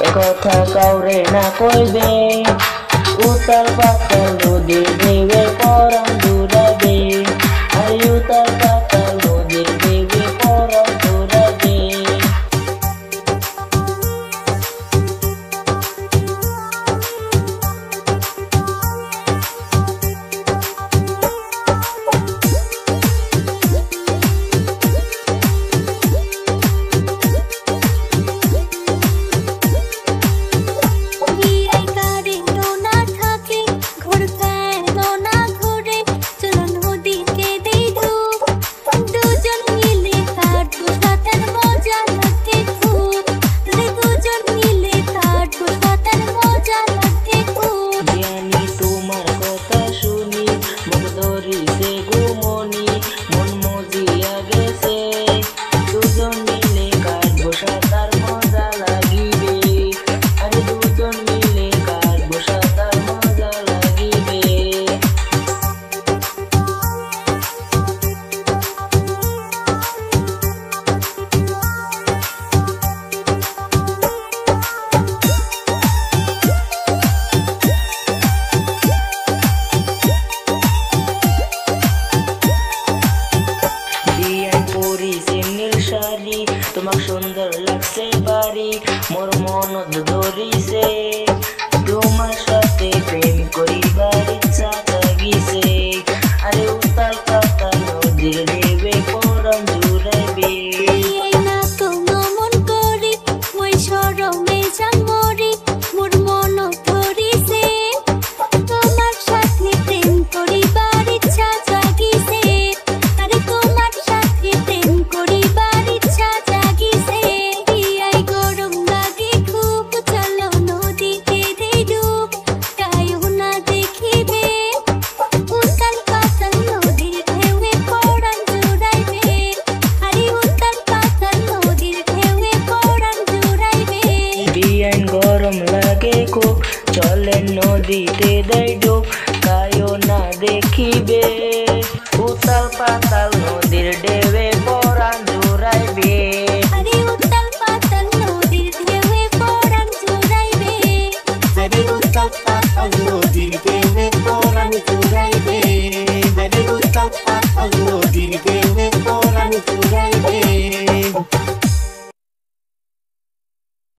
একথা কাউরে না কইবে। উতাল পাতাল নদীর ঢেউয়ে পরাণ জুড়াবে, আরে উতাল পাতাল নদীর ঢেউয়ে পরাণ জুড়াবে। তোমাক সুন্দর লাগছে বাড়ি, মোর মনত ধরিছে, তোমার সাথে প্রেম করিবার ইচ্ছা জাগিছে। আরে উতাল পাতাল নদীর ঢেউয়ে পরাণ জুড়াইবে। গরম লাগে খুব, চলে নদীতে দেয় ডুব, কায়ও না দেখিবে।